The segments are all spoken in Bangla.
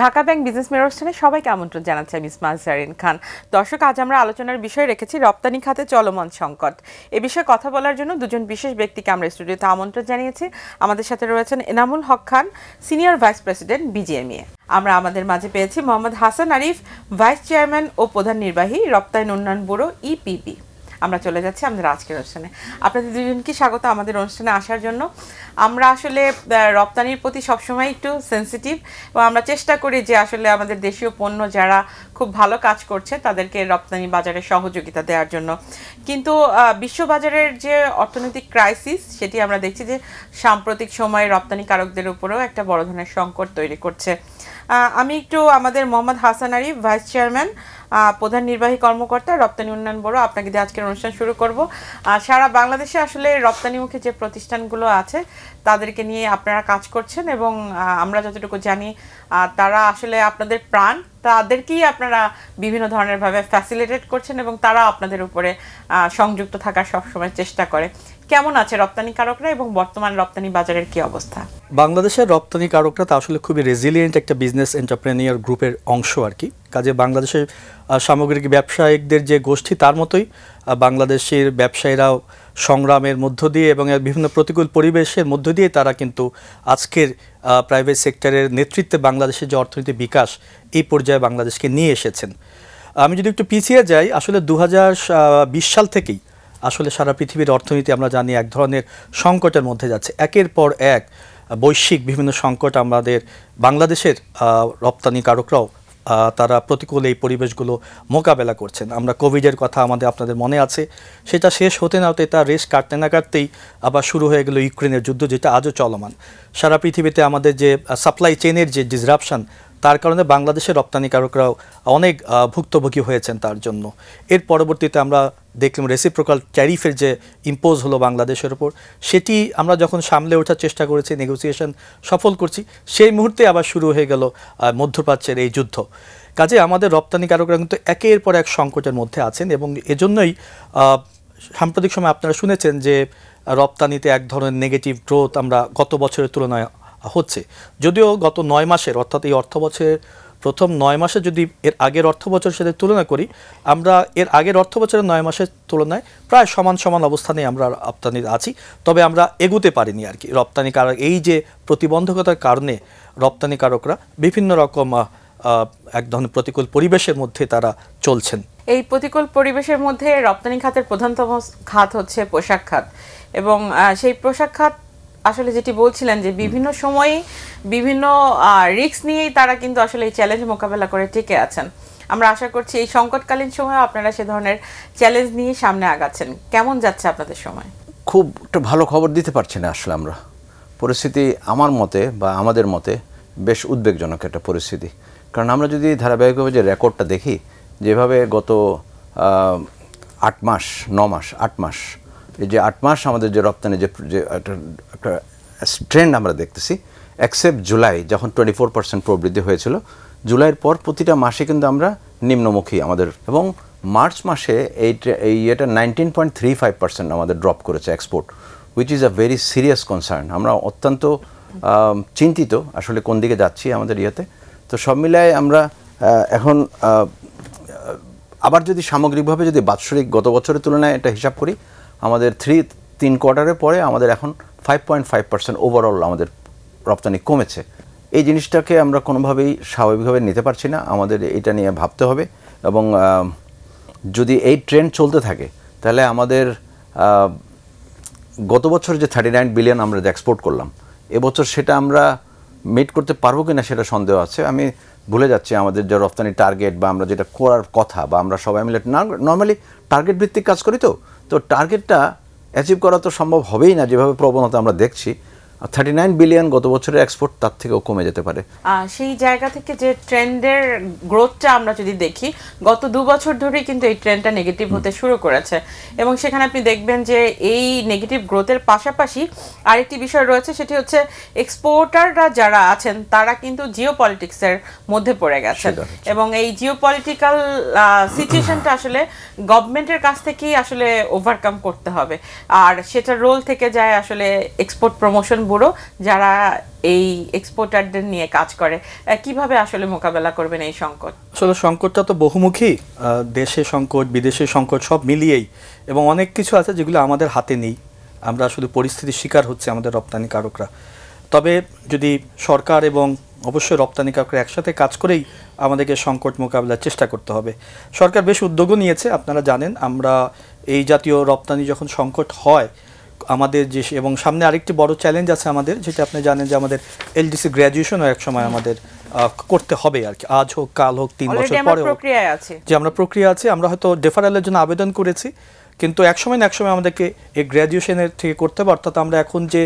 ঢাকা ব্যাংক বিজনেস মেয়ের অনুষ্ঠানে সবাইকে আমন্ত্রণ জানাচ্ছি আমি ইসমা জারিন খান। দর্শক, আজ আমরা আলোচনার বিষয় রেখেছি রপ্তানি খাতে চলমান সংকট। এ বিষয়ে কথা বলার জন্য দুজন বিশেষ ব্যক্তিকে আমরা স্টুডিওতে আমন্ত্রণ জানিয়েছি। আমাদের সাথে রয়েছেন এনামুল হক খান, সিনিয়র ভাইস প্রেসিডেন্ট বিজিএমইএ। আমরা আমাদের মাঝে পেয়েছি মোহাম্মদ হাসান আরিফ, ভাইস চেয়ারম্যান ও প্রধান নির্বাহী, রপ্তানি উন্নয়ন ব্যুরো ইপিবি। আমরা চলে যাচ্ছি আমাদের আজকের অনুষ্ঠানে। আপনাদের দুজনকে স্বাগত আমাদের অনুষ্ঠানে আসার জন্য। আমরা আসলে রপ্তানির প্রতি সবসময় একটু সেন্সিটিভ এবং আমরা চেষ্টা করি যে আসলে আমাদের দেশীয় পণ্য যারা খুব ভালো কাজ করছে তাদেরকে রপ্তানি বাজারে সহযোগিতা দেওয়ার জন্য। কিন্তু বিশ্ববাজারের যে অর্থনৈতিক ক্রাইসিস সেটি আমরা দেখছি যে সাম্প্রতিক সময়ে রপ্তানিকারকদের উপরেও একটা বড় ধরনের সংকট তৈরি করছে। আমি একটু আমাদের মোহাম্মদ হাসান আরিফ, ভাইস চেয়ারম্যান, প্রধান নির্বাহী কর্মকর্তা, রপ্তানি উন্নয়ন ব্যুরো, আপনাকে দিয়ে আজকের অনুষ্ঠান শুরু করব। সারা বাংলাদেশে আসলে রপ্তানিমুখী যে প্রতিষ্ঠানগুলো আছে তাদেরকে নিয়ে আপনারা কাজ করছেন এবং আমরা যতটুকু জানি তারা আসলে আপনাদের প্রাণ, তাদেরকেই আপনারা বিভিন্ন ধরনের ভাবে ফ্যাসিলিটেট করছেন এবং তারা আপনাদের উপরে সংযুক্ত থাকার সবসময় চেষ্টা করে। কেমন আছে রপ্তানিকারকরা এবং বর্তমান রপ্তানি বাজারের কি অবস্থা? বাংলাদেশের রপ্তানিকারকরা তা আসলে খুবই রেজিলিয়েন্ট একটা বিজনেস এন্টারপ্রেনিয়র গ্রুপের অংশ আর কি। কাজে বাংলাদেশের সামগ্রিক ব্যবসায়িকদের যে গোষ্ঠী তার মতোই বাংলাদেশের ব্যবসায়ীরাও সংগ্রামের মধ্য দিয়ে এবং বিভিন্ন প্রতিকূল পরিবেশের মধ্য দিয়ে তারা কিন্তু আজকের প্রাইভেট সেক্টরের নেতৃত্বে বাংলাদেশের যে অর্থনৈতিক বিকাশ এই পর্যায়ে বাংলাদেশকে নিয়ে এসেছেন। আমি যদি একটু পিছিয়ে যাই, আসলে 2020 সাল থেকেই আসলে সারা পৃথিবীর অর্থনীতি আমরা জানি এক ধরনের সংকটের মধ্যে যাচ্ছে। একের পর এক বৈশ্বিক বিভিন্ন সংকট আমাদের বাংলাদেশের রপ্তানিকারকরাও তারা প্রতিকূল এই পরিবেশগুলো মোকাবেলা করছেন। আমরা কোভিডের কথা আপনাদের মনে আছে, সেটা শেষ হতে না হতে তার রেশ কাটতে না কাটতেই আবার শুরু হয়ে গেল ইউক্রেনের যুদ্ধ, যেটা আজও চলমান। সারা পৃথিবীতে আমাদের যে সাপ্লাই চেনের যে ডিসরাপশন, তার কারণে বাংলাদেশের রপ্তানিকারকরাও অনেক ভুক্তভোগী হয়েছেন তার জন্য। এর পরবর্তীতে আমরা দেখলাম রেসিপ্রোকাল ট্যারিফের যে ইম্পোজ হলো বাংলাদেশের ওপর, সেটি আমরা যখন সামলে ওঠার চেষ্টা করেছি, নেগোসিয়েশন সফল করছি, সেই মুহূর্তে আবার শুরু হয়ে গেল মধ্যপ্রাচ্যের এই যুদ্ধ। কাজে আমাদের রপ্তানিকারকরা কিন্তু একের পর এক সংকটের মধ্যে আছেন এবং এজন্যই সাম্প্রতিক সময় আপনারা শুনেছেন যে রপ্তানিতে এক ধরনের নেগেটিভ গ্রোথ আমরা গত বছরের তুলনায় হচ্ছে। যদিও গত 9 মাসের, অর্থাৎ এই অর্থ বছরের প্রথম 9 মাসে যদি এর আগের অর্থ বছরের সাথে তুলনা করি, আমরা এর আগের অর্থ বছরের 9 মাসের তুলনায় প্রায় সমান সমান অবস্থানে আমরা রপ্তানি আছি। তবে আমরা এগুতে পারিনি আর কি। রপ্তানিকারক এই যে প্রতিবন্ধকতার কারণে রপ্তানিকারকরা বিভিন্ন রকম এক ধরনের প্রতিকূল পরিবেশের মধ্যে তারা চলছেন। এই প্রতিকূল পরিবেশের মধ্যে রপ্তানি খাতের প্রধানতম খাত হচ্ছে পোশাক খাত এবং সেই পোশাক খাত আসলে যেটি বলছিলেন যে বিভিন্ন সময়ে বিভিন্ন রিস্ক নিয়েই তারা কিন্তু আসলে এই চ্যালেঞ্জ মোকাবেলা করে টিকে আছেন। আমরা আশা করছি এই সংকটকালীন সময়ে আপনারা সে ধরনের চ্যালেঞ্জ নিয়ে সামনে আগাচ্ছেন। কেমন যাচ্ছে আপনাদের সময়? খুব একটা ভালো খবর দিতে পারছি না আসলে। আমরা পরিস্থিতি আমার মতে বা আমাদের মতে বেশ উদ্বেগজনক একটা পরিস্থিতি। কারণ আমরা যদি ধারাবাহিকভাবে যে রেকর্ডটা দেখি, যেভাবে গত 8 মাস 9 মাস 8 মাস, এই যে 8 মাস আমাদের যে রপ্তানি যে একটা ট্রেন্ড আমরা দেখতেছি, এক্সেপ্ট জুলাই যখন 24% প্রবৃদ্ধি হয়েছিল, জুলাইয়ের পর প্রতিটা মাসে কিন্তু আমরা নিম্নমুখী আমাদের, এবং মার্চ মাসে এই এটা 19.35% আমাদের ড্রপ করেছে export, which is a very serious concern. আমরা অত্যন্ত চিন্তিত আসলে কোন দিকে যাচ্ছি আমাদের ইয়েতে। তো সব মিলায় আমরা এখন আবার যদি সামগ্রিকভাবে যদি বাৎসরিক গত বছরের তুলনায় এটা হিসাব করি, আমাদের 3 কোয়ার্টারের পরে আমাদের এখন 5.5% ওভারঅল আমাদের রপ্তানি কমেছে। এই জিনিসটাকে আমরা কোনোভাবেই স্বাভাবিকভাবে নিতে পারছি না। আমাদের এটা নিয়ে ভাবতে হবে এবং যদি এই ট্রেন্ড চলতে থাকে তাহলে আমাদের গত বছর যে 39 বিলিয়ন আমরা যে এক্সপোর্ট করলাম, এবছর সেটা আমরা মিট করতে পারবো কিনা সেটা সন্দেহ আছে। আমি ভুলে যাচ্ছি আমাদের যে রপ্তানি টার্গেট বা আমরা যেটা করার কথা, বা আমরা সবাই মিলে নর্মালি টার্গেট ভিত্তিক কাজ করি, তো টার্গেটটা অ্যাচিভ করা তো সম্ভব হবেই না যেভাবে প্রবণতা আমরা দেখছি। 39 বিলিয়ন গত বছরের এক্সপোর্ট তার থেকেও কমে যেতে পারে। সেই জায়গা থেকে যে ট্রেন্ডের গ্রোথটা আমরা যদি দেখি, গত 2 বছর ধরেই কিন্তু এই ট্রেন্ডটা নেগেটিভ হতে শুরু করেছে এবং সেখানে আপনি দেখবেন যে এই নেগেটিভ গ্রোথের পাশাপাশি আরেকটি বিষয় রয়েছে, সেটি হচ্ছে এক্সপোর্টাররা যারা আছেন তারা কিন্তু জিওপলিটিক্সের মধ্যে পড়ে গেছেন এবং এই জিওপলিটিক্যাল সিচুয়েশনটা আসলে গভর্নমেন্টের কাছ থেকেই আসলে ওভারকাম করতে হবে। আর সেটার রোল থেকে যায় আসলে এক্সপোর্ট প্রমোশন ব্যুরো যারা এই এক্সপোর্টারদের নিয়ে কাজ করে, কিভাবে আসলে মোকাবেলা করবেন এই সংকট? আসলে সংকটটা তো বহুমুখী, দেশে সংকট, বিদেশে সংকট সব মিলিয়েই, এবং অনেক কিছু আছে যেগুলো আমাদের হাতে নেই। আমরা আসলে পরিস্থিতির শিকার হচ্ছে আমাদের রপ্তানিকারকরা। তবে যদি সরকার এবং অবশ্যই রপ্তানিকারকরা একসাথে কাজ করেই আমাদেরকে সংকট মোকাবিলার চেষ্টা করতে হবে। সরকার বেশ উদ্যোগও নিয়েছে, আপনারা জানেন। আমরা এই জাতীয় রপ্তানি যখন সংকট হয় আমাদের যে, এবং সামনে আরেকটি বড় চ্যালেঞ্জ আছে আমাদের, যেটা আপনি জানেন যে আমাদের এলডিসি গ্র্যাজুয়েশনও এক সময় আমাদের করতে হবে আর কি, আজ হোক কাল হোক 3 বছর পরে হোক, প্রক্রিয়ায় আছে যে আমরা প্রক্রিয়া আছে। আমরা হয়তো ডেফারেলের জন্য আবেদন করেছি, কিন্তু এক সময় না এক সময় আমাদেরকে এই গ্র্যাজুয়েশনের থেকে করতে হবে। অর্থাৎ আমরা এখন যে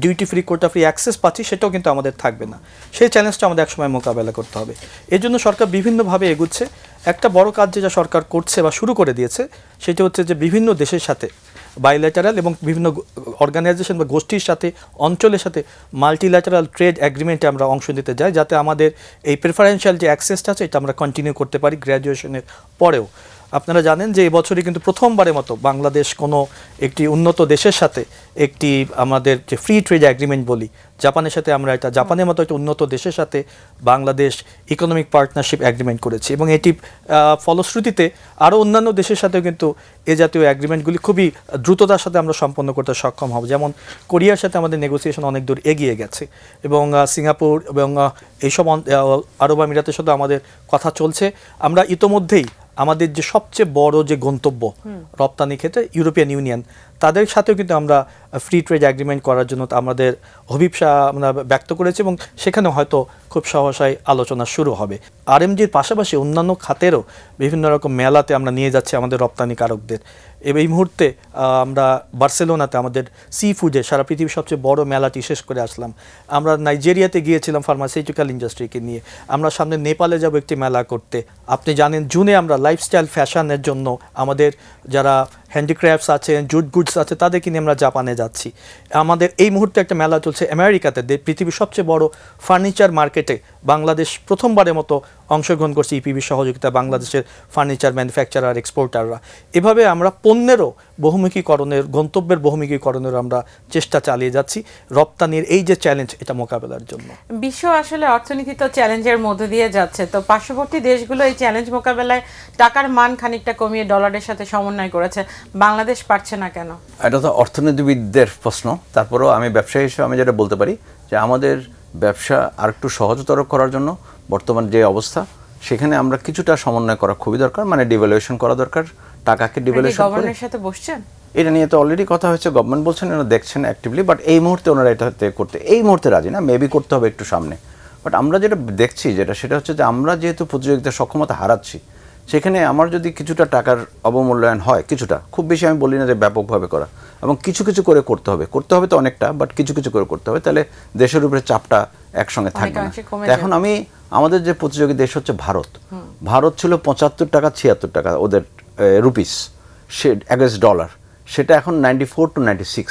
duty free, quota free access পাচ্ছি সেটাও কিন্তু আমাদের থাকবে না। সেই চ্যালেঞ্জটা আমাদের একসময় মোকাবেলা করতে হবে। এই জন্য সরকার বিভিন্নভাবে এগুচ্ছে। একটা বড় কাজ যেটা সরকার করছে বা শুরু করে দিয়েছে সেটা হচ্ছে যে বিভিন্ন দেশের সাথে বাইল্যাটারাল এবং বিভিন্ন অর্গানাইজেশন বা গোষ্ঠীর সাথে, অঞ্চলের সাথে মাল্টিল্যাটারাল ট্রেড এগ্রিমেন্টে আমরা অংশ নিতে যাই, যাতে আমাদের এই প্রেফারেন্সিয়াল যে অ্যাক্সেসটা আছে এটা আমরা কন্টিনিউ করতে পারি গ্র্যাজুয়েশনের পরেও। আপনারা জানেন যে এবছরই কিন্তু প্রথমবারের মতো বাংলাদেশ কোনো একটি উন্নত দেশের সাথে একটি আমাদের যে ফ্রি ট্রেড এগ্রিমেন্ট বলি, জাপানের সাথে আমরা এটা, জাপানের মতো একটা উন্নত দেশের সাথে বাংলাদেশ ইকোনমিক পার্টনারশিপ এগ্রিমেন্ট করেছে, এবং এটি ফলশ্রুতিতে আরও অন্যান্য দেশের সাথেও কিন্তু এ জাতীয় এগ্রিমেন্টগুলি খুবই দ্রুততার সাথে আমরা সম্পন্ন করতে সক্ষম হব। যেমন কোরিয়ার সাথে আমাদের নেগোসিয়েশন অনেক দূর এগিয়ে গেছে, এবং সিঙ্গাপুর এবং এইসব আরব আমিরাতের সাথে আমাদের কথা চলছে। আমরা ইতোমধ্যেই আমাদের যে সবচেয়ে বড় যে গন্তব্য রপ্তানি ক্ষেত্রে ইউরোপিয়ান ইউনিয়ন, তাদের সাথেও কিন্তু আমরা ফ্রি ট্রেড এগ্রিমেন্ট করার জন্য আমাদের অভিপ্সা আমরা ব্যক্ত করেছি, এবং সেখানে হয়তো খুব সহসাই আলোচনা শুরু হবে। আরএমজির পাশাপাশি অন্যান্য খাতেরও বিভিন্ন রকম মেলাতে আমরা নিয়ে যাচ্ছি আমাদের রপ্তানিকারকদের। এই মুহূর্তে আমরা বার্সেলোনাতে আমাদের সি ফুডের সারা পৃথিবীর সবচেয়ে বড় মেলাটি শেষ করে আসলাম। আমরা নাইজেরিয়াতে গিয়েছিলাম ফার্মাসিউটিক্যাল ইন্ডাস্ট্রিকে নিয়ে। আমরা সামনে নেপালে যাব একটি মেলা করতে। আপনি জানেন জুনে আমরা লাইফস্টাইল ফ্যাশনের জন্য আমাদের যারা হ্যান্ডিক্রাফটস আছেন, জুট গুডস আছে, তাদেরকে নিয়ে আমরা জাপানে যাচ্ছি। আমাদের এই মুহূর্তে একটা মেলা চলছে আমেরিকাতে, পৃথিবীর সবচেয়ে বড় ফার্নিচার মার্কেটে বাংলাদেশ প্রথমবারের মতো অংশগ্রহণ করছে ইপিবির সহযোগিতা, বাংলাদেশের ফার্নিচার ম্যানুফ্যাকচারার, এক্সপোর্টাররা। এভাবে আমরা পণ্যেরও বহুমুখীকরণের, গন্তব্যের বহুমুখীকরণের আমরা চেষ্টা চালিয়ে যাচ্ছি রপ্তানির এই যে চ্যালেঞ্জ, এটা মোকাবেলার জন্য। বিশ্ব আসলে অর্থনীতি তো চ্যালেঞ্জের মধ্য দিয়ে যাচ্ছে, তো পার্শ্ববর্তী দেশগুলো এই চ্যালেঞ্জ মোকাবেলায় টাকার মান খানিকটা কমিয়ে ডলারের সাথে সমন্বয় করেছে, বাংলাদেশ পারছে না কেন? এটা তো অর্থনীতিবিদদের প্রশ্ন। তারপরেও আমি ব্যবসায়ী হিসেবে আমি যেটা বলতে পারি যে আমাদের ব্যবসা আর একটু সহজতর করার জন্য বর্তমান যে অবস্থা, সেখানে আমরা কিছুটা সমন্বয় করা খুবই দরকার, মানে ডিভ্যালুয়েশন করা দরকার, টাকাকে ডিভ্যালুয়েশন করে। গভর্নমেন্টের সাথে বসছেন? এটা নিয়ে তো অলরেডি কথা হয়েছে, গভর্নমেন্ট বলছেন এরা দেখছেন অ্যাক্টিভলি, বাট এই মুহূর্তে ওনারা এটাতে করতে এই মুহূর্তে রাজি না, মেবি করতে হবে একটু সামনে। বাট আমরা যেটা দেখছি সেটা হচ্ছে যে আমরা যেহেতু প্রতিযোগিতার সক্ষমতা হারাচ্ছি, সেখানে আমার যদি কিছুটা টাকার অবমূল্যায়ন হয়, কিছুটা, খুব বেশি আমি বলি না যে ব্যাপকভাবে করা, এবং কিছু কিছু করে করতে হবে তো অনেকটা, বাট কিছু কিছু করে করতে হবে, তাহলে দেশের উপরে চাপটা একসঙ্গে থাকবে না। এখন আমাদের যে প্রতিযোগী দেশ হচ্ছে ভারত। ভারত ছিল 75 টাকা 76 টাকা ওদের রুপিস সে অ্যাগেন্স্ট ডলার, সেটা এখন 94 to 96,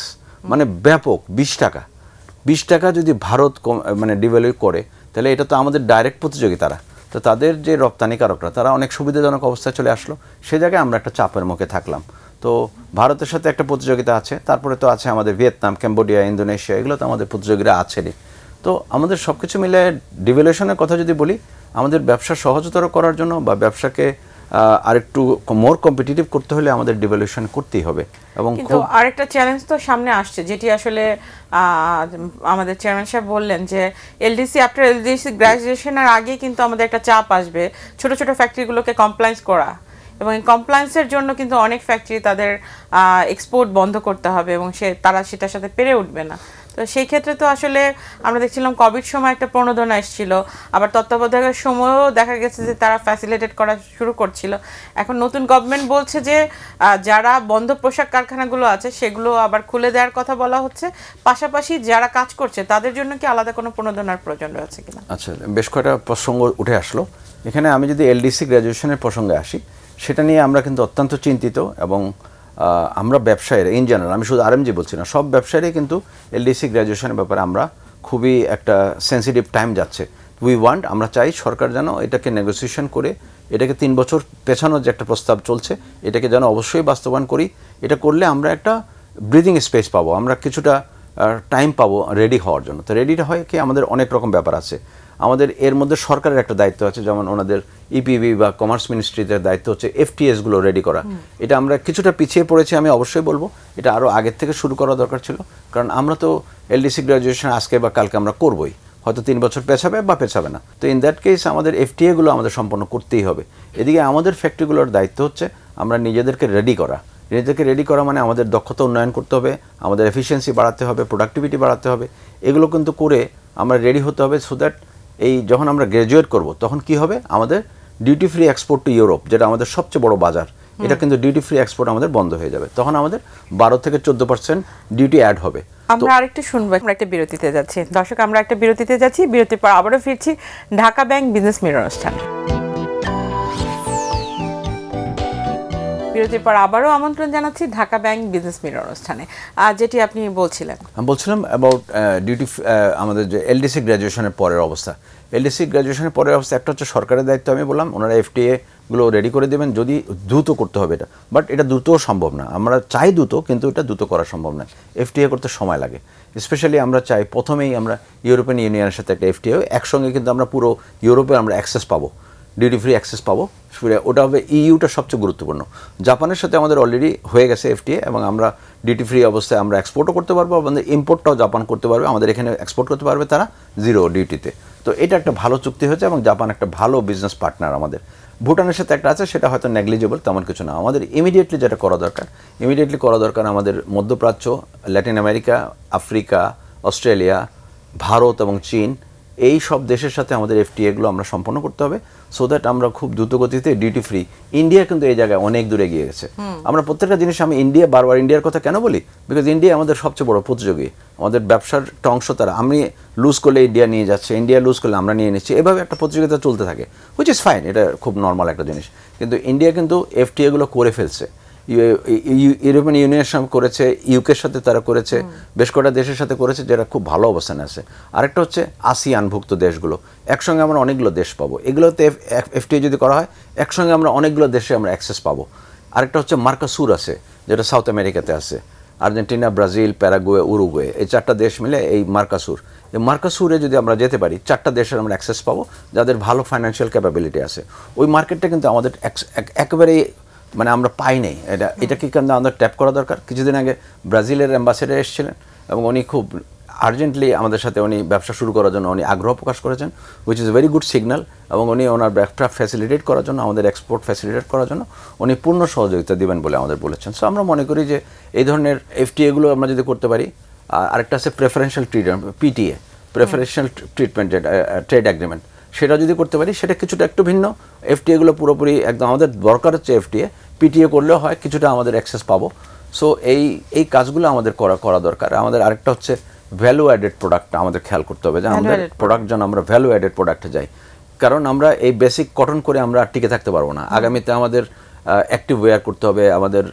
মানে ব্যাপক 20 টাকা যদি ভারত মানে ডিভ্যালু করে, তাহলে এটা তো আমাদের ডাইরেক্ট প্রতিযোগী তারা, তো তাদের যে রপ্তানিকারকরা তারা অনেক সুবিধাজনক অবস্থায় চলে আসলো, সে জায়গায় আমরা একটা চাপের মুখে থাকলাম। তো ভারতের সাথে একটা প্রতিযোগিতা আছে, তারপরে তো আছে আমাদের ভিয়েতনাম, ক্যাম্বোডিয়া, ইন্দোনেশিয়া, এগুলো তো আমাদের প্রতিযোগীরা আছেনই। তো আমাদের সব কিছু মিলে ডিভ্যালুয়েশনের কথা যদি বলি, আমাদের ব্যবসা সহজতর করার জন্য বা ব্যবসাকে আরেকটু মোর কম্পিটিটিভ করতে হলে আমাদের ডিভ্যালুয়েশন করতেই হবে। এবং কিন্তু আরেকটা চ্যালেঞ্জ তো সামনে আসছে, যেটি আসলে আমাদের চেয়ারম্যান সাহেব বললেন যে এলডিসি আফটার এলডিসি গ্র্যাজুয়েশনের আগে কিন্তু আমাদের একটা চাপ আসবে ছোট ছোট ফ্যাক্টরিগুলোকে কমপ্লায়েন্স করা, এবং এই কমপ্লায়েন্সের জন্য কিন্তু অনেক ফ্যাক্টরি তাদের এক্সপোর্ট বন্ধ করতে হবে, এবং তারা সেটার সাথে পেরে উঠবে না। তো সেই ক্ষেত্রে তো আসলে আমরা দেখছিলাম কোভিড সময় একটা প্রণোদনা এসেছিল, আবার তত্ত্বাবধায়কের সময়ও দেখা গেছে যে তারা ফ্যাসিলিটেট করা শুরু করছিল। এখন নতুন গভর্নমেন্ট বলছে যে যারা বন্ধ পোশাক কারখানাগুলো আছে সেগুলো আবার খুলে দেওয়ার কথা বলা হচ্ছে, পাশাপাশি যারা কাজ করছে তাদের জন্য কি আলাদা কোনো প্রণোদনার প্রয়োজন রয়েছে কিনা? আচ্ছা, বেশ কয়েকটা প্রসঙ্গ উঠে আসলো এখানে। আমি যদি এলডিসি গ্র্যাজুয়েশনের প্রসঙ্গে আসি, সেটা নিয়ে আমরা কিন্তু অত্যন্ত চিন্তিত, এবং আমরা ব্যবসায়ীরা ইন জেনারেল, আমি শুধু আরএমজি বলছি না, সব ব্যবসায়ীরাই কিন্তু এলডিসি গ্র্যাজুয়েশনের ব্যাপারে আমরা খুবই একটা সেন্সিটিভ টাইম যাচ্ছে। আমরা চাই সরকার যেন এটাকে নেগোসিয়েশন করে এটাকে 3 বছর পেছানোর যে একটা প্রস্তাব চলছে, এটাকে যেন অবশ্যই বাস্তবায়ন করি। এটা করলে আমরা একটা ব্রিদিং স্পেস পাবো, আমরা কিছুটা টাইম পাবো রেডি হওয়ার জন্য। তো রেডিটা হয় কি আমাদের অনেক রকম ব্যাপার আছে, আমাদের এর মধ্যে সরকারের একটা দায়িত্ব আছে, যেমন ওনাদের ইপিবি বা কমার্স মিনিস্ট্রিতে দায়িত্ব হচ্ছে এফটিএসগুলো রেডি করা। এটা আমরা কিছুটা পিছিয়ে পড়েছি, আমি অবশ্যই বলবো এটা আরও আগের থেকে শুরু করা দরকার ছিল, কারণ আমরা তো এলডিসি গ্র্যাজুয়েশন আজকে বা কালকে আমরা করবোই, হয়তো 3 বছর পেছাবে বা পেছাবে না। তো ইন দ্যাট কেস আমাদের এফটিএগুলো আমাদের সম্পন্ন করতেই হবে। এদিকে আমাদের ফ্যাক্টরিগুলোর দায়িত্ব হচ্ছে আমরা নিজেদেরকে রেডি করা। নিজেদেরকে রেডি করা মানে আমাদের দক্ষতা উন্নয়ন করতে হবে, আমাদের এফিসিয়েন্সি বাড়াতে হবে, প্রোডাক্টিভিটি বাড়াতে হবে। এগুলো কিন্তু করে আমরা রেডি হতে হবে, সো দ্যাট এই যখন আমরা গ্র্যাজুয়েট করব তখন কি হবে, আমাদের duty free export to Europe, যেটা আমাদের সবচেয়ে বড় বাজার, এটা কিন্তু ডিউটি ফ্রি এক্সপোর্ট আমাদের বন্ধ হয়ে যাবে। তখন আমাদের 12 থেকে 14% ডিউটি অ্যাড হবে। আমরা আরেকটু শুনবো, আমরা একটা বিরতিতে যাচ্ছি। দর্শক, আমরা একটা বিরতিতে যাচ্ছি, বিরতির পর আবারও ফিরছি ঢাকা ব্যাংক বিজনেস মিরর অনুষ্ঠানে। বিরতির পর আবারও আমন্ত্রণ জানাচ্ছি ঢাকা ব্যাংক বিজনেস মিরর অনুষ্ঠানে, যেটি আপনি বলছিলেন। আমি বলছিলাম অ্যাবাউট ডিউটি, আমাদের যে এলডিসি গ্র্যাজুয়েশনের পরের অবস্থা। এলডিসি গ্র্যাজুয়েশনের পরের অবস্থা একটা হচ্ছে সরকারের দায়িত্ব, আমি বললাম ওনারা এফটিএ গুলো রেডি করে দেবেন, যদি দ্রুত করতে হবে এটা, বাট এটা দ্রুতও সম্ভব না। আমরা চাই দ্রুত, কিন্তু এটা দ্রুত করা সম্ভব না, এফটিএ করতে সময় লাগে। স্পেশালি আমরা চাই প্রথমেই আমরা ইউরোপিয়ান ইউনিয়নের সাথে একটা এফটিএ, একসঙ্গে কিন্তু আমরা পুরো ইউরোপে আমরা অ্যাক্সেস পাবো, ডিউটি ফ্রি অ্যাক্সেস পাবো। ওটা হবে ইউটা সবচেয়ে গুরুত্বপূর্ণ। জাপানের সাথে আমাদের অলরেডি হয়ে গেছে এফটিএ, এবং আমরা ডিউটি ফ্রি অবস্থায় আমরা এক্সপোর্টও করতে পারবো, আমাদের ইম্পোর্টটাও জাপান করতে পারবে, আমাদের এখানে এক্সপোর্ট করতে পারবে তারা 0 ডিউটিতে। তো এটা একটা ভালো চুক্তি হয়েছে, এবং জাপান একটা ভালো বিজনেস পার্টনার আমাদের। ভুটানের সাথে একটা আছে, সেটা হয়তো নেগলিজেবল, তেমন কিছু না। আমাদের ইমিডিয়েটলি যেটা করা দরকার আমাদের মধ্যপ্রাচ্য, Latin America, Africa, Australia, Bharat এবং চীন, এই সব দেশের সাথে আমাদের এফটিএগুলো আমরা সম্পন্ন করতে হবে, সো দ্যাট আমরা খুব দ্রুত গতিতে ডিউটি ফ্রি। ইন্ডিয়া কিন্তু এই জায়গায় অনেক দূরে গিয়ে গেছে। আমরা প্রত্যেকটা জিনিস, আমি বারবার ইন্ডিয়ার কথা কেন বলি, বিকজ ইন্ডিয়া আমাদের সবচেয়ে বড় প্রতিযোগী, আমাদের ব্যবসার একটা অংশ তারা। আমি লুজ করলে ইন্ডিয়া নিয়ে যাচ্ছে, ইন্ডিয়া লুজ করলে আমরা নিয়ে নিচ্ছি, এভাবে একটা প্রতিযোগিতা চলতে থাকে, হুইচ ইজ ফাইন, এটা খুব নর্মাল একটা জিনিস। কিন্তু ইন্ডিয়া কিন্তু এফটিএগুলো করে ফেলছে, ইউরোপিয়ান ইউনিয়নের সঙ্গে করেছে, ইউকের সাথে তারা করেছে, বেশ কটা দেশের সাথে করেছে, যেটা খুব ভালো অবস্থানে আছে। আরেকটা হচ্ছে আসিয়ানভুক্ত দেশগুলো, একসঙ্গে আমরা অনেকগুলো দেশ পাবো। এগুলোতে এফটিএ যদি করা হয়, একসঙ্গে আমরা অনেকগুলো দেশে আমরা অ্যাক্সেস পাবো। আরেকটা হচ্ছে মার্কাসুর আছে, যেটা সাউথ আমেরিকাতে আছে, আর্জেন্টিনা, ব্রাজিল, প্যারাগুয়ে, উরুগুয়ে, এই 4টা দেশ মিলে এই মার্কাসুর। এই মার্কাসুরে যদি আমরা যেতে পারি, 4টা দেশের আমরা অ্যাক্সেস পাবো, যাদের ভালো ফাইন্যান্সিয়াল ক্যাপাবিলিটি আছে। ওই মার্কেটটা কিন্তু আমাদের একেবারেই মানে আমরা পাই নাই। এটাকে কিন্তু আমাদের ট্যাপ করা দরকার। কিছুদিন আগে ব্রাজিলের অ্যাম্বাসেডার এসেছিলেন, এবং উনি খুব আর্জেন্টলি আমাদের সাথে উনি ব্যবসা শুরু করার জন্য উনি আগ্রহ প্রকাশ করেছেন, which is very good signal. এবং উনি ওনার ব্যবসা ফ্যাসিলিটেট করার জন্য, আমাদের এক্সপোর্ট ফ্যাসিলিটেট করার জন্য উনি পূর্ণ সহযোগিতা দিবেন বলে আমাদের বলেছেন। সো আমরা মনে করি যে এই ধরনের এফটিএগুলো আমরা যদি করতে পারি। আরেকটা আছে preferential treatment, PTA, preferential treatment trade agreement, সেটা যদি করতে পারি, সেটা কিছুটা একটু ভিন্ন। এফটিএগুলো পুরোপুরি একদম আমাদের দরকার হচ্ছে এফটিএ, পিটিএ করলেও হয়, কিছুটা আমাদের অ্যাক্সেস পাবো। সো এই কাজগুলো আমাদের করা দরকার। আমাদের আরেকটা হচ্ছে ভ্যালু অ্যাডেড প্রোডাক্টটা আমাদের খেয়াল করতে হবে, যে আমাদের প্রোডাক্ট যেন আমরা ভ্যালু অ্যাডেড প্রোডাক্টে যাই। কারণ আমরা এই বেসিক কটন করে আমরা টিকে থাকতে পারবো না। আগামীতে আমাদের অ্যাক্টিভ ওয়্যার করতে হবে, আমাদের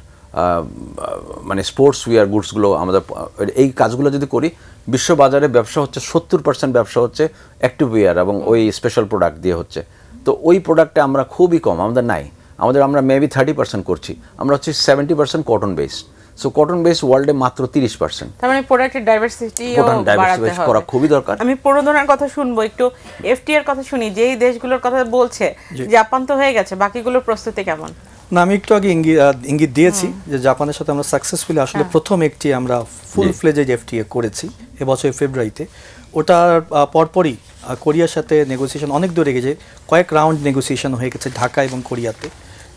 মানে স্পোর্টস ওয়্যার গুডসগুলো আমাদের, এই কাজগুলো যদি করি, বিশ্ববাজারে ব্যবসা হচ্ছে 70% ব্যবসা হচ্ছে অ্যাক্টিভ ওয়্যার এবং ওই স্পেশাল প্রোডাক্ট দিয়ে হচ্ছে। তো ওই প্রোডাক্টে আমরা খুবই কম, আমাদের নাই। আমরা মেবি 30% করছি, আমরা হচ্ছে 70% cotton based. So cotton base ওয়ার্ল্ডে মাত্র 30%। তার মানে প্রোডাক্টের ডাইভার্সিটি করা খুবই দরকার। আমি প্রণোদনার কথা শুনবো, একটু এফটিএ এর কথা শুনি। যেই দেশগুলোর কথা বলছে, জাপান তো হয়ে গেছে, বাকিগুলোর প্রস্তুতি কেমন? না, আমি একটু আগে ইঙ্গিত দিয়েছি যে জাপানের সাথে আমরা সাকসেসফুলি আসলে প্রথম একটি আমরা ফুল ফ্লেজেড এফটিএ করেছি এবছর ফেব্রুয়ারিতে। ওটার পরপরই কোরিয়ার সাথে নেগোসিয়েশন অনেক দূরে গেছে, কয়েক রাউন্ড নেগোসিয়েশন হয়ে গেছে ঢাকা এবং কোরিয়াতে,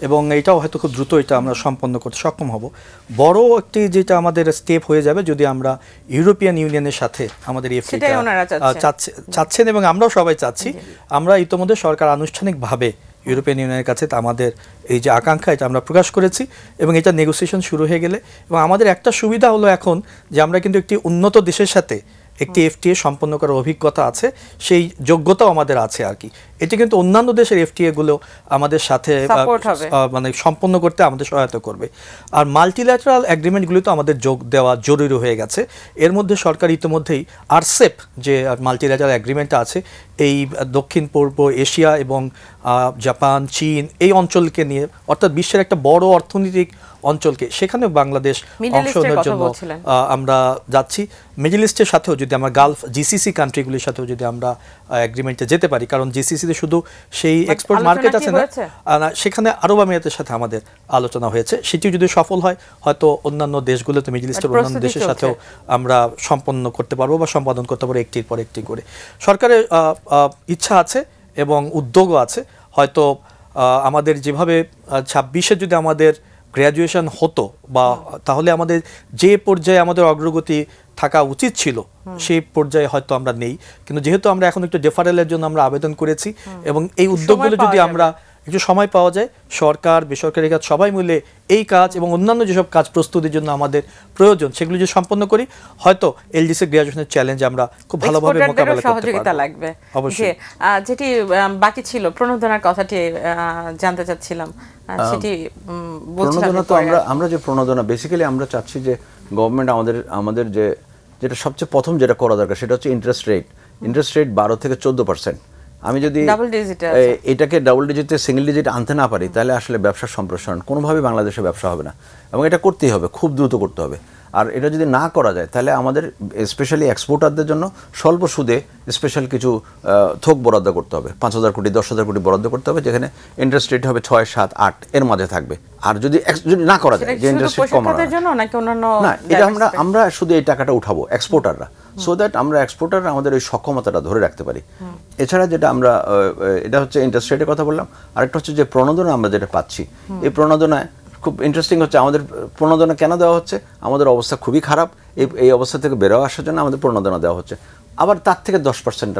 এবং এটাও হয়তো খুব দ্রুত এটা আমরা সম্পন্ন করতে সক্ষম হব। বড় একটি যেটা আমাদের স্টেপ হয়ে যাবে যদি আমরা ইউরোপিয়ান ইউনিয়নের সাথে আমাদের এফটিএ চাচ্ছেন, এবং আমরাও সবাই চাচ্ছি। আমরা ইতিমধ্যে সরকার আনুষ্ঠানিকভাবে ইউরোপিয়ান ইউনিয়নের কাছে আমাদের এই যে আকাঙ্ক্ষা, এটা আমরা প্রকাশ করেছি, এবং এটা নেগোসিয়েশন শুরু হয়ে গেলে, এবং আমাদের একটা সুবিধা হলো এখন যে আমরা কিন্তু একটি উন্নত দেশের সাথে একটি এফটিএ সম্পন্ন করার অভিজ্ঞতা আছে, সেই যোগ্যতাও আমাদের আছে আর কি। এটি কিন্তু অন্যান্য দেশের এফটিএ গুলো আমাদের সাথে Support হবে। মানে সম্পন্ন করতে আমাদের সহায়তা করবে। আর মাল্টিল্যাটারাল এগ্রিমেন্টগুলো তো আমাদের যোগ দেওয়া জরুরি হয়ে গেছে। এর মধ্যে সরকার ইতিমধ্যেই আরসেপ যে মাল্টিল্যাটারাল এগ্রিমেন্টটা আছে, এই দক্ষিণ পূর্ব এশিয়া এবং জাপান, চীন এই অঞ্চলকে নিয়ে, অর্থাৎ বিশ্বের একটা বড় অর্থনৈতিক অঞ্চলকে, সেখানে বাংলাদেশ Middle অংশ East-এর নেওয়ার কথা জন্য বলছিলেন। আমরা যাচ্ছি। মিডল ইস্টের সাথেও যদি আমরা গালফ জিসিসি কান্ট্রিগুলির সাথেও যদি আমরা এগ্রিমেন্টে যেতে পারি, কারণ জিসিসিতে শুধু সেই এক্সপোর্ট আলোচনা মার্কেট কি আছে না, হয়েছে? সেখানে আরব আমিরাতের সাথে আমাদের আলোচনা হয়েছে। সেটিও যদি সফল হয়, হয়তো অন্যান্য দেশগুলোতে, মিডল ইস্টের অন্যান্য প্রস্তুতি দেশের চলছে। সাথেও আমরা সম্পন্ন করতে পারবো বা সম্পাদন করতে পারবো একটির পর একটি করে। সরকারের ইচ্ছা আছে এবং উদ্যোগও আছে। হয়তো আমাদের যেভাবে 26-এ যদি আমাদের গ্র্যাজুয়েশন হতো, বা তাহলে আমাদের যে পর্যায়ে আমাদের অগ্রগতি থাকা উচিত ছিল সেই পর্যায়ে হয়তো আমরা নেই। কিন্তু যেহেতু আমরা এখন একটু ডেফারেলের জন্য আমরা আবেদন করেছি, এবং এই উদ্যোগগুলো যদি আমরা একটু সময় পাওয়া যায়, সরকার বেসরকারি কাজ সবাই মিলে এই কাজ এবং অন্যান্য যেসব কাজ প্রস্তুতির জন্য আমাদের প্রয়োজন সেগুলো যদি সম্পন্ন করি, হয়তো এলডিসি গ্র্যাজুয়েশনের চ্যালেঞ্জ আমরা খুব ভালোভাবে মোকাবেলা করতে সহযোগিতা পারবো। লাগবে। অবশ্যই। যেটি বাকি ছিল প্রণোদনার কথাটি জানতে চাচ্ছিলাম, সেটি বলছিলাম প্রণোদনা তো আমরা যে প্রণোদনা বেসিক্যালি আমরা চাচ্ছি যে গভর্নমেন্ট আমাদের যেটা সবচেয়ে প্রথম যেটা করা দরকার সেটা হচ্ছে ইন্টারেস্ট রেট 12 থেকে 14%। আমি যদি ডাবল ডিজিটে এটাকে ডাবল ডিজিটে সিঙ্গেল ডিজিট আনতে না পারি, তাহলে আসলে ব্যবসার সম্প্রসারণ কোনোভাবেই বাংলাদেশে ব্যবসা হবে না, এবং এটা করতেই হবে, খুব দ্রুত করতে হবে। আর এটা যদি না করা যায়, তাহলে আমাদের স্পেশালি এক্সপোর্টারদের জন্য স্বল্প সুদে স্পেশাল কিছু থোক বরাদ্দ করতে হবে, 5,000 কোটি 10,000 কোটি বরাদ্দ করতে হবে, যেখানে ইন্টারেস্ট রেট হবে 6, 7, 8 এর মাঝে থাকবে। আর যদি না করা যায়, যে ইন্টারেস্ট রেট কমানো না, এটা আমরা শুধু এই টাকাটা উঠাবো এক্সপোর্টাররা, সো দ্যাট আমরা এক্সপোর্টাররা আমাদের ওই সক্ষমতাটা ধরে রাখতে পারি। এছাড়া যেটা আমরা এটা হচ্ছে ইন্টারেস্ট রেটের কথা বললাম। আরেকটা হচ্ছে যে প্রণোদনা আমরা যেটা পাচ্ছি, এই প্রণোদনায় খুব ইন্টারেস্টিং হচ্ছে, আমাদের প্রণোদনা কেন দেওয়া হচ্ছে? আমাদের অবস্থা খুবই খারাপ, এই অবস্থা থেকে বেরো আসার জন্য আমাদের প্রণোদনা দেওয়া হচ্ছে। আবার তার থেকে 10%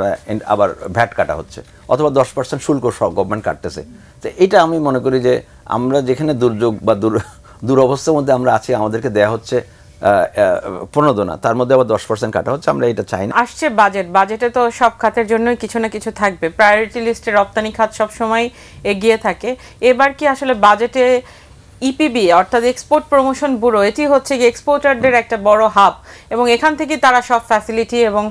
আবার ভ্যাট কাটা হচ্ছে, অথবা 10% শুল্ক সব গভর্নমেন্ট কাটতেছে। তো এটা আমি মনে করি যে আমরা যেখানে দুর্যোগ বা দুরবস্থার মধ্যে আমরা আছি, আমাদেরকে দেওয়া হচ্ছে প্রণোদনা, তার মধ্যে আবার 10% কাটা হচ্ছে। আমরা এটা চাই না। আসছে বাজেটে তো সব খাতের জন্যই কিছু না কিছু থাকবে। প্রায়োরিটি লিস্টে রপ্তানি খাত সবসময় এগিয়ে থাকে। এবার কি আসলে বাজেটে ইপিবি অর্থাৎ এক্সপোর্ট প্রমোশন ব্যুরো, এটি হচ্ছে কি এক্সপোর্টারদের একটা বড় হাব, এবং এখান থেকে তারা সব ফ্যাসিলিটি এবং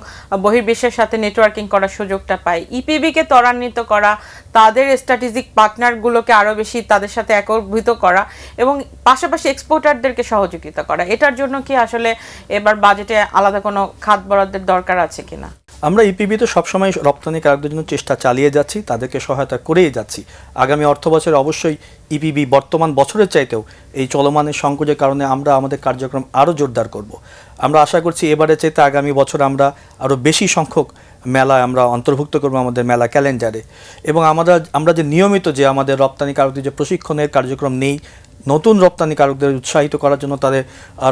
বহির্বিশ্বের সাথে নেটওয়ার্কিং করার সুযোগটা পায়। ইপিবিকে ত্বরান্বিত করা, তাদের স্ট্র্যাটেজিক পার্টনারগুলোকে আরও বেশি তাদের সাথে একীভূত করা, এবং পাশাপাশি এক্সপোর্টারদেরকে সহযোগিতা করা, এটার জন্য কি আসলে এবার বাজেটে আলাদা কোনো খাত বরাদ্দের দরকার আছে কিনা? আমরা ইপিবিতে সবসময় রপ্তানিকারকদের জন্য চেষ্টা চালিয়ে যাচ্ছি, তাদেরকে সহায়তা করেই যাচ্ছি। আগামী অর্থ বছরে অবশ্যই ইপিবি বর্তমান বছরের চাইতেও এই চলমানের সংকটের কারণে আমরা আমাদের কার্যক্রম আরও জোরদার করব। আমরা আশা করছি এবারে চাইতে আগামী বছর আমরা আরও বেশি সংখ্যক মেলায় আমরা অন্তর্ভুক্ত করব আমাদের মেলা ক্যালেন্ডারে, এবং আমরা যে নিয়মিত যে আমাদের রপ্তানিকারকদের যে প্রশিক্ষণের কার্যক্রম নেই, নতুন রপ্তানিকারকদের উৎসাহিত করার জন্য, তাদের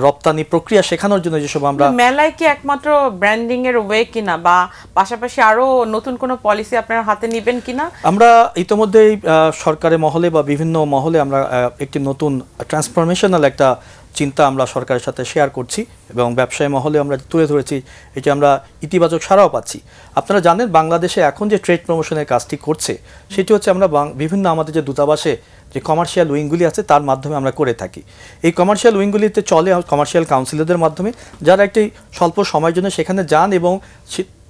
রপ্তানি প্রক্রিয়া শেখানোর জন্য যেসব আমরা মেলায় কি একমাত্র ব্র্যান্ডিং এর ওয়ে কিনা, বা পাশাপাশি আরো নতুন কোনো পলিসি আপনারা হাতে নেবেন কিনা? আমরা ইতিমধ্যেই সরকারের মহলে বা বিভিন্ন মহলে আমরা একটি নতুন ট্রান্সফরমেশনাল একটা চিন্তা আমরা সরকারের সাথে শেয়ার করছি, এবং ব্যবসায়ী মহলে আমরা তুলে ধরেছি, এটি আমরা ইতিবাচক সাড়াও পাচ্ছি। আপনারা জানেন বাংলাদেশে এখন যে ট্রেড প্রমোশনের কাজটি করছে সেটি হচ্ছে আমরা বিভিন্ন আমাদের যে দূতাবাসে যে কমার্শিয়াল উইংগুলি আছে তার মাধ্যমে আমরা করে থাকি। এই কমার্শিয়াল উইংগুলিতে চলে কমার্শিয়াল কাউন্সিলরদের মাধ্যমে, যারা একটি স্বল্প সময়ের জন্য সেখানে যান এবং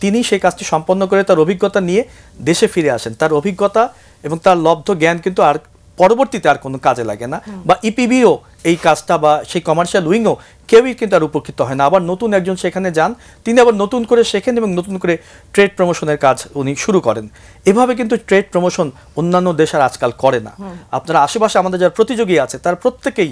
তিনি সেই কাজটি সম্পন্ন করে তার অভিজ্ঞতা নিয়ে দেশে ফিরে আসেন। তার অভিজ্ঞতা এবং তার লব্ধ জ্ঞান কিন্তু আর পরবর্তীতে আর কোনো কাজে লাগে না, বা ইপিবিও এই কাজটা বা সেই কমার্শিয়াল উইংও কেউই কিন্তু আর উপকৃত হয় না। আবার নতুন একজন সেখানে যান, তিনি আবার নতুন করে শেখেন এবং নতুন করে ট্রেড প্রমোশনের কাজ উনি শুরু করেন। এভাবে কিন্তু ট্রেড প্রমোশন অন্যান্য দেশ আর আজকাল করে না। আপনারা আশেপাশে আমাদের যারা প্রতিযোগী আছে তার প্রত্যেকেই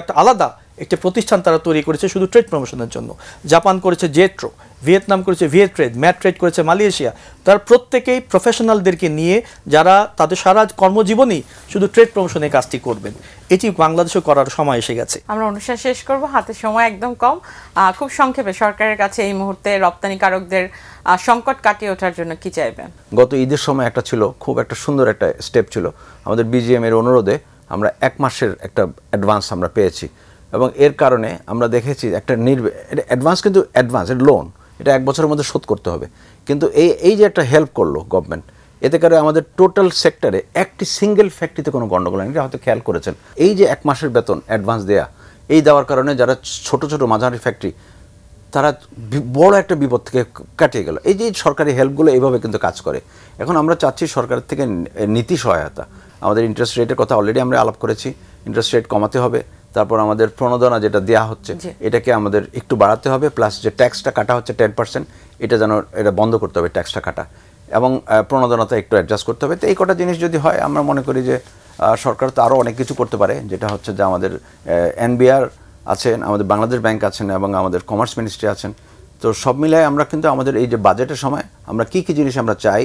একটা আলাদা একটি প্রতিষ্ঠান তারা তৈরি করেছে শুধু ট্রেড প্রমোশনের জন্য। জাপান করেছে জেট্রো, ভিয়েতনাম করেছে ভিয়েট্রেড, ম্যাট্রেড করেছে মালয়েশিয়া। তার প্রত্যেকেই প্রফেশনালদেরকে নিয়ে যারা তাদের সারা কর্মজীবনই শুধু ট্রেড প্রমোশনের কাজটি করবেন। এটি বাংলাদেশে করার সময় এসে গেছে। আমরা অনুষ্ঠান শেষ করব, হাতে সময় একদম কম। খুব সংক্ষেপে সরকারের কাছে এই মুহূর্তে রপ্তানিকারকদের সংকট কাটিয়ে ওঠার জন্য কি চাইবেন? গত ঈদের সময় একটা ছিল, খুব একটা সুন্দর একটা স্টেপ ছিল, আমাদের বিজিএম এর অনুরোধে আমরা 1 মাসের একটা অ্যাডভান্স আমরা পেয়েছি, এবং এর কারণে আমরা দেখেছি একটা অ্যাডভান্স, কিন্তু অ্যাডভান্স এটা লোন, এটা 1 বছরের মধ্যে শোধ করতে হবে, কিন্তু এই যে একটা হেল্প করলো গভর্নমেন্ট, এতে করে আমাদের টোটাল সেক্টরে একটি সিঙ্গেল ফ্যাক্টরিতে কোনো গণ্ডগোল নেই। হয়তো খেয়াল করেছেন, এই যে 1 মাসের বেতন অ্যাডভান্স দেয়া, এই দেওয়ার কারণে যারা ছোট ছোট মাঝারি ফ্যাক্টরি, তারা বড় একটা বিপদ থেকে কাটিয়ে গেল। এই যে সরকারি হেল্পগুলো এইভাবে কিন্তু কাজ করে। এখন আমরা চাচ্ছি সরকারের থেকে নীতি সহায়তা। আমাদের ইন্টারেস্ট রেটের কথা অলরেডি আমরা আলাপ করেছি, ইন্টারেস্ট রেট কমাতে হবে। তারপর আমাদের প্রণোদনা যেটা দেওয়া হচ্ছে এটাকে আমাদের একটু বাড়াতে হবে, প্লাস যে ট্যাক্সটা কাটা হচ্ছে 10%, এটা যেন এটা বন্ধ করতে হবে ট্যাক্সটা কাটা, এবং প্রণোদনাটা একটু অ্যাডজাস্ট করতে হবে। তো এই কটা জিনিস যদি হয়, আমরা মনে করি যে সরকার তো আরও অনেক কিছু করতে পারে, যেটা হচ্ছে যে আমাদের এনবিআর আছেন, আমাদের বাংলাদেশ ব্যাংক আছেন, এবং আমাদের কমার্স মিনিস্ট্রি আছেন। তো সব মিলায় আমরা কিন্তু আমাদের এই যে বাজেটের সময় আমরা কী কী জিনিস আমরা চাই,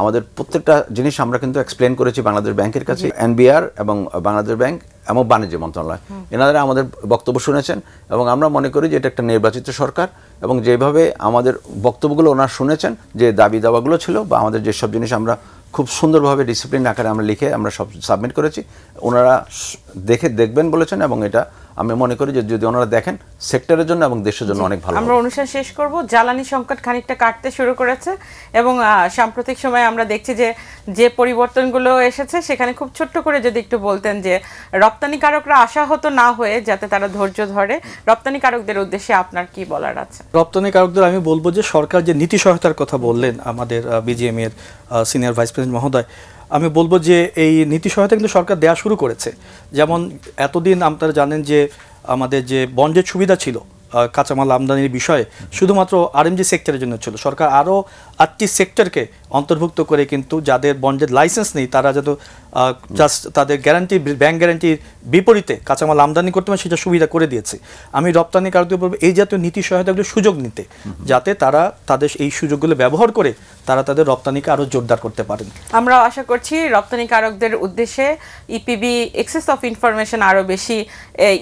আমাদের প্রত্যেকটা জিনিস আমরা কিন্তু এক্সপ্লেন করেছি বাংলাদেশ ব্যাংকের কাছে। এনবিআর এবং বাংলাদেশ ব্যাংক এবং বাণিজ্য মন্ত্রণালয়, এনারা আমাদের বক্তব্য শুনেছেন, এবং আমরা মনে করি যে এটা একটা নির্বাচিত সরকার, এবং যেভাবে আমাদের বক্তব্যগুলো ওনারা শুনেছেন, যে দাবি দাওয়াগুলো ছিল বা আমাদের যেসব জিনিস আমরা খুব সুন্দরভাবে ডিসিপ্লিন আকারে আমরা লিখে আমরা সব সাবমিট করেছি, ওনারা দেখবেন বলেছেন। এবং এটা আমি মনে করি যে যদি ওনারা দেখেন, সেক্টরের জন্য এবং দেশের জন্য অনেক ভালো। আমরা অনুষ্ঠান শেষ করব। জ্বালানি সংকট খানিকটা কাটতে শুরু করেছে, এবং সাম্প্রতিক সময়ে আমরা দেখছি যে পরিবর্তনগুলো এসেছে, সেখানে খুব ছোট্ট করে যদি একটু বলতেন যে রপ্তানিকারকরা আশাহত না হয়ে যাতে তারা ধৈর্য ধরে, রপ্তানিকারকদের উদ্দেশ্যে আপনার কি বলার আছে? রপ্তানিকারকদের আমি বলবো যে সরকার যে নীতি সহায়তার কথা বললেন আমাদের বিজিএম এর সিনিয়র ভাইস প্রেসিডেন্ট মহোদয়, আমি বলবো যে এই নীতি সহায়তা কিন্তু সরকার দেওয়া শুরু করেছে। যেমন এতদিন আপনারা জানেন যে আমাদের যে বন্ডের সুবিধা ছিল কাঁচামাল আমদানির বিষয়ে শুধুমাত্র আরএমজি সেক্টরের জন্য ছিল। সরকার আরও 8টি সেক্টরকে অন্তর্ভুক্ত করে কিন্তু যাদের বন্ডের লাইসেন্স নেই, তারা যাতে জাস্ট তাদের গ্যারান্টি, ব্যাংক গ্যারান্টির বিপরীতে কাঁচামাল আমদানি করতে পারে, সেটা সুবিধা করে দিয়েছে। আমি রপ্তানিকারকদের বলবো এই জাতীয় নীতি সহায়তাগুলোর সুযোগ নিতে, যাতে তারা তাদের এই সুযোগগুলো ব্যবহার করে তারা তাদের রপ্তানিকে আরও জোরদার করতে পারেন। আমরা আশা করছি রপ্তানিকারকদের উদ্দেশ্যে ইপিবি এক্সেস অফ ইনফরমেশন আরও বেশি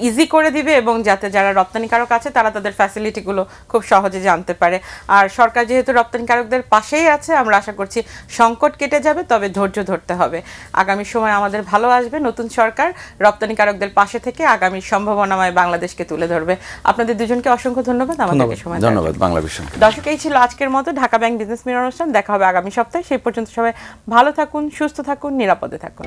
ইজি করে দিবে, এবং যাতে যারা রপ্তানিকারক আছে তারা তাদের ফ্যাসিলিটিগুলো খুব সহজে জানতে পারে। আর সরকার যেহেতু রপ্তানিকারকদের পাশেই আছে, আমরা আশা করছি সংকট কেটে যাবে, তবে ধৈর্য ধরতে হবে। আগামী সময় আমাদের ভালো আসবে, নতুন সরকার রপ্তানিকারকদের পাশে থেকে আগামী সম্ভাবনাময় বাংলাদেশকে তুলে ধরবে। আপনাদের দুজনকে অসংখ্য ধন্যবাদ আমাদেরকে সময় দেওয়ার জন্য। ধন্যবাদ বাংলা ভিশন। দর্শক, এই ছিল আজকের মতো ঢাকা ব্যাংক বিজনেস মিরর অনুষ্ঠান। দেখা হবে আগামী সপ্তাহে। সেই পর্যন্ত সবাই ভালো থাকুন, সুস্থ থাকুন, নিরাপদে থাকুন।